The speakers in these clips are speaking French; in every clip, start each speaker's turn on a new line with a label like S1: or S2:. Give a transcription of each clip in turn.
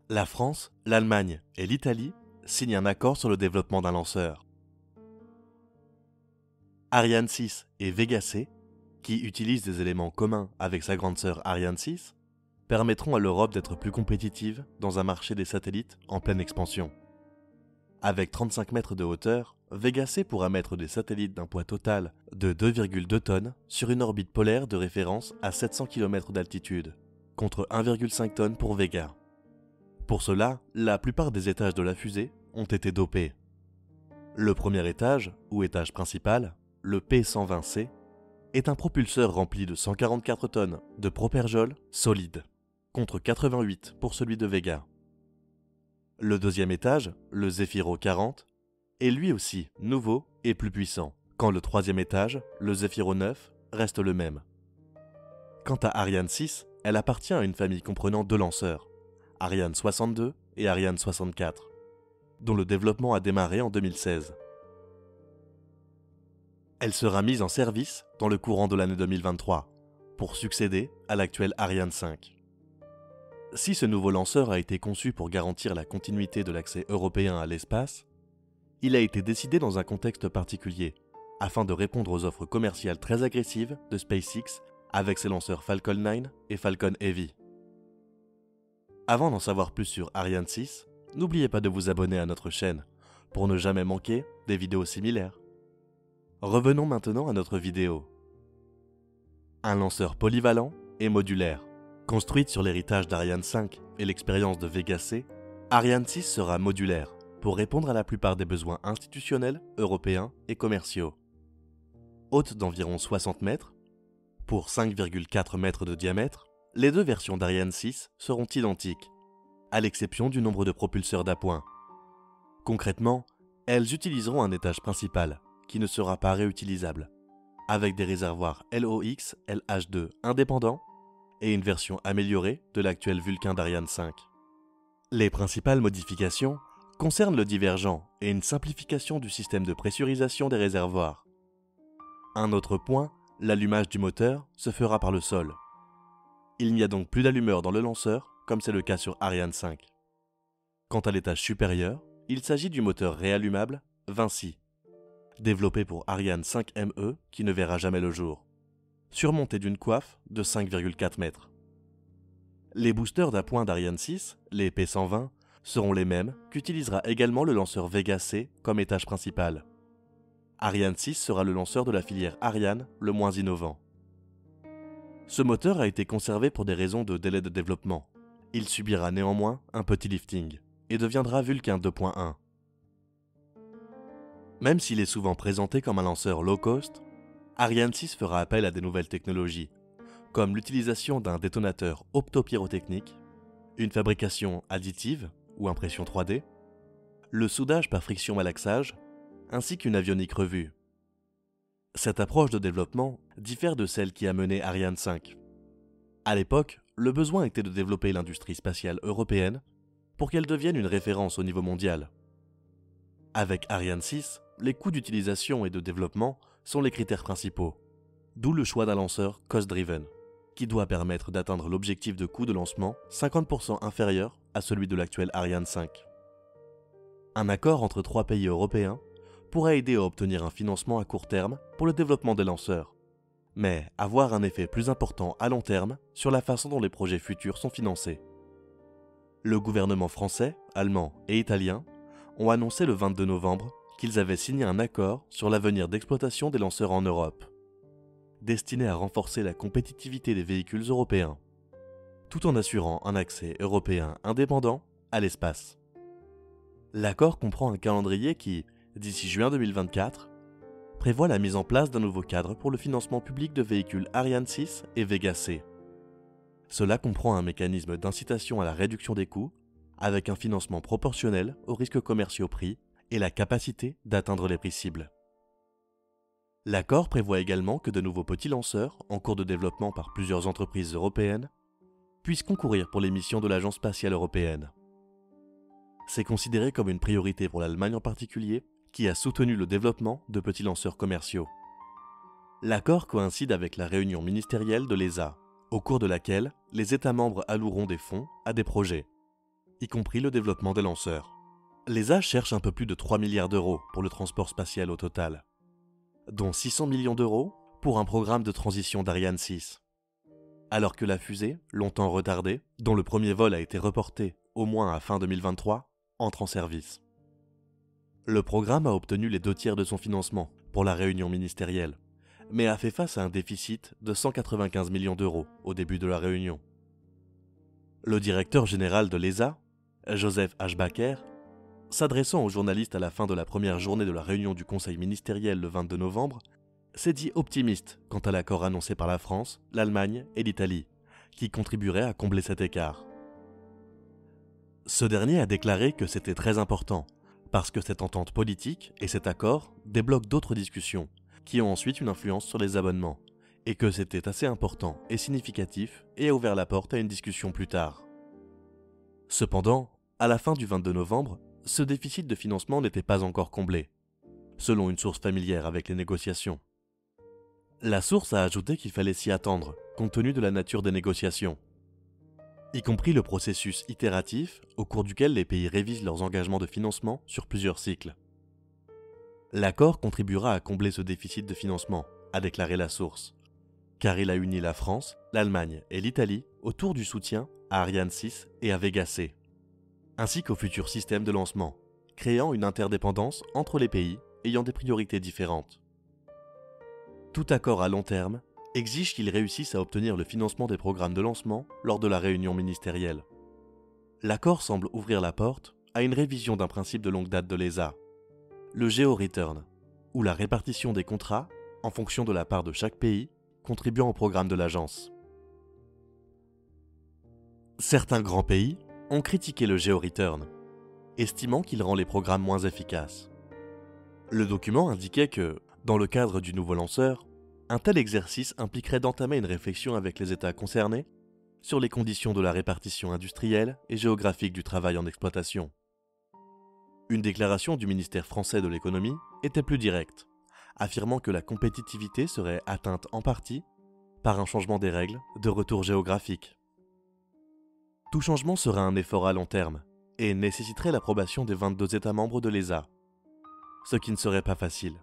S1: La France, l'Allemagne et l'Italie signent un accord sur le développement d'un lanceur. Ariane 6 et Vega C, qui utilisent des éléments communs avec sa grande sœur Ariane 6, permettront à l'Europe d'être plus compétitive dans un marché des satellites en pleine expansion. Avec 35 mètres de hauteur, Vega C pourra mettre des satellites d'un poids total de 2,2 tonnes sur une orbite polaire de référence à 700 km d'altitude, contre 1,5 tonnes pour Vega. Pour cela, la plupart des étages de la fusée ont été dopés. Le premier étage, ou étage principal, le P120C, est un propulseur rempli de 144 tonnes de propergol solide, contre 88 pour celui de Vega. Le deuxième étage, le Zefiro 40, est lui aussi nouveau et plus puissant, quand le troisième étage, le Zefiro 9, reste le même. Quant à Ariane 6, elle appartient à une famille comprenant deux lanceurs, Ariane 62 et Ariane 64, dont le développement a démarré en 2016. Elle sera mise en service dans le courant de l'année 2023, pour succéder à l'actuel Ariane 5. Si ce nouveau lanceur a été conçu pour garantir la continuité de l'accès européen à l'espace, il a été décidé dans un contexte particulier, afin de répondre aux offres commerciales très agressives de SpaceX avec ses lanceurs Falcon 9 et Falcon Heavy. Avant d'en savoir plus sur Ariane 6, n'oubliez pas de vous abonner à notre chaîne pour ne jamais manquer des vidéos similaires. Revenons maintenant à notre vidéo. Un lanceur polyvalent et modulaire. Construite sur l'héritage d'Ariane 5 et l'expérience de Vega C, Ariane 6 sera modulaire pour répondre à la plupart des besoins institutionnels, européens et commerciaux. Haute d'environ 60 mètres, pour 5,4 mètres de diamètre, les deux versions d'Ariane 6 seront identiques, à l'exception du nombre de propulseurs d'appoint. Concrètement, elles utiliseront un étage principal, qui ne sera pas réutilisable, avec des réservoirs LOX, LH2 indépendants et une version améliorée de l'actuel Vulcain d'Ariane 5. Les principales modifications concernent le divergent et une simplification du système de pressurisation des réservoirs. Un autre point, l'allumage du moteur se fera par le sol. Il n'y a donc plus d'allumeur dans le lanceur, comme c'est le cas sur Ariane 5. Quant à l'étage supérieur, il s'agit du moteur réallumable Vinci, développé pour Ariane 5ME qui ne verra jamais le jour, surmonté d'une coiffe de 5,4 mètres. Les boosters d'appoint d'Ariane 6, les P120, seront les mêmes qu'utilisera également le lanceur Vega C comme étage principal. Ariane 6 sera le lanceur de la filière Ariane le moins innovant. Ce moteur a été conservé pour des raisons de délai de développement. Il subira néanmoins un petit lifting et deviendra Vulcain 2.1. Même s'il est souvent présenté comme un lanceur low cost, Ariane 6 fera appel à des nouvelles technologies, comme l'utilisation d'un détonateur optopyrotechnique, une fabrication additive ou impression 3D, le soudage par friction-malaxage, ainsi qu'une avionique revue. Cette approche de développement diffère de celle qui a mené Ariane 5. À l'époque, le besoin était de développer l'industrie spatiale européenne pour qu'elle devienne une référence au niveau mondial. Avec Ariane 6, les coûts d'utilisation et de développement sont les critères principaux, d'où le choix d'un lanceur cost-driven, qui doit permettre d'atteindre l'objectif de coût de lancement 50% inférieur à celui de l'actuel Ariane 5. Un accord entre 3 pays européens pourra aider à obtenir un financement à court terme pour le développement des lanceurs, mais avoir un effet plus important à long terme sur la façon dont les projets futurs sont financés. Le gouvernement français, allemand et italien ont annoncé le 22 novembre qu'ils avaient signé un accord sur l'avenir d'exploitation des lanceurs en Europe, destiné à renforcer la compétitivité des véhicules européens, tout en assurant un accès européen indépendant à l'espace. L'accord comprend un calendrier qui, d'ici juin 2024, prévoit la mise en place d'un nouveau cadre pour le financement public de véhicules Ariane 6 et Vega C. Cela comprend un mécanisme d'incitation à la réduction des coûts, avec un financement proportionnel aux risques commerciaux pris et la capacité d'atteindre les prix cibles. L'accord prévoit également que de nouveaux petits lanceurs, en cours de développement par plusieurs entreprises européennes, puissent concourir pour les missions de l'Agence spatiale européenne. C'est considéré comme une priorité pour l'Allemagne en particulier, qui a soutenu le développement de petits lanceurs commerciaux. L'accord coïncide avec la réunion ministérielle de l'ESA, au cours de laquelle les États membres alloueront des fonds à des projets. y compris le développement des lanceurs. L'ESA cherche un peu plus de 3 milliards d'euros pour le transport spatial au total, dont 600 millions d'euros pour un programme de transition d'Ariane 6. Alors que la fusée, longtemps retardée, dont le premier vol a été reporté au moins à fin 2023, entre en service. Le programme a obtenu les 2/3 de son financement pour la réunion ministérielle, mais a fait face à un déficit de 195 millions d'euros au début de la réunion. Le directeur général de l'ESA, Joseph Aschbacher, s'adressant aux journalistes à la fin de la première journée de la réunion du Conseil ministériel le 22 novembre, s'est dit optimiste quant à l'accord annoncé par la France, l'Allemagne et l'Italie, qui contribuerait à combler cet écart. Ce dernier a déclaré que c'était très important, parce que cette entente politique et cet accord débloquent d'autres discussions, qui ont ensuite une influence sur les abonnements, et que c'était assez important et significatif et a ouvert la porte à une discussion plus tard. Cependant, à la fin du 22 novembre, ce déficit de financement n'était pas encore comblé, selon une source familière avec les négociations. La source a ajouté qu'il fallait s'y attendre, compte tenu de la nature des négociations, y compris le processus itératif au cours duquel les pays révisent leurs engagements de financement sur plusieurs cycles. L'accord contribuera à combler ce déficit de financement, a déclaré la source, car il a uni la France, l'Allemagne et l'Italie autour du soutien à Ariane 6 et à Vega C, ainsi qu'au futur système de lancement, créant une interdépendance entre les pays ayant des priorités différentes. Tout accord à long terme exige qu'ils réussissent à obtenir le financement des programmes de lancement lors de la réunion ministérielle. L'accord semble ouvrir la porte à une révision d'un principe de longue date de l'ESA, le Geo-Return, ou la répartition des contrats en fonction de la part de chaque pays contribuant au programme de l'agence. Certains grands pays ont critiqué le Geo-Return, estimant qu'il rend les programmes moins efficaces. Le document indiquait que, dans le cadre du nouveau lanceur, un tel exercice impliquerait d'entamer une réflexion avec les États concernés sur les conditions de la répartition industrielle et géographique du travail en exploitation. Une déclaration du ministère français de l'économie était plus directe, affirmant que la compétitivité serait atteinte en partie par un changement des règles de retour géographique. Tout changement sera un effort à long terme et nécessiterait l'approbation des 22 États membres de l'ESA, ce qui ne serait pas facile.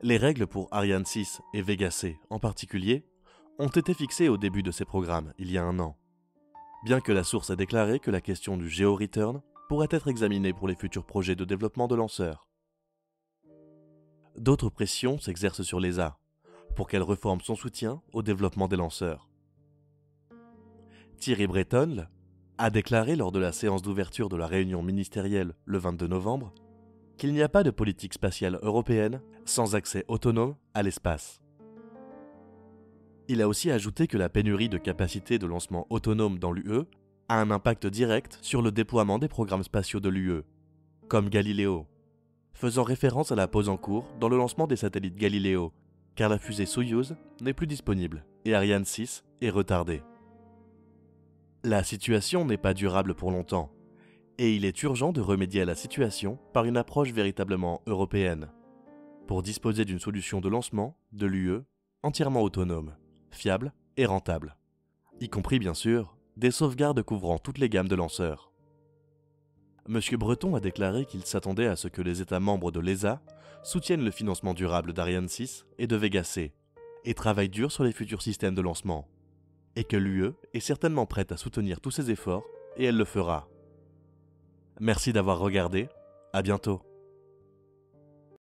S1: Les règles pour Ariane 6 et Vega C en particulier ont été fixées au début de ces programmes il y a un an, bien que la source ait déclaré que la question du Geo-Return pourrait être examinée pour les futurs projets de développement de lanceurs. D'autres pressions s'exercent sur l'ESA pour qu'elle reforme son soutien au développement des lanceurs. Thierry Breton a déclaré lors de la séance d'ouverture de la réunion ministérielle le 22 novembre qu'il n'y a pas de politique spatiale européenne sans accès autonome à l'espace. Il a aussi ajouté que la pénurie de capacités de lancement autonome dans l'UE a un impact direct sur le déploiement des programmes spatiaux de l'UE, comme Galileo, faisant référence à la pause en cours dans le lancement des satellites Galileo, car la fusée Soyouz n'est plus disponible et Ariane 6 est retardée. La situation n'est pas durable pour longtemps, et il est urgent de remédier à la situation par une approche véritablement européenne, pour disposer d'une solution de lancement de l'UE entièrement autonome, fiable et rentable, y compris bien sûr des sauvegardes couvrant toutes les gammes de lanceurs. M. Breton a déclaré qu'il s'attendait à ce que les États membres de l'ESA soutiennent le financement durable d'Ariane 6 et de Vega C, et travaillent dur sur les futurs systèmes de lancement, et que l'UE est certainement prête à soutenir tous ces efforts, et elle le fera. Merci d'avoir regardé, à bientôt.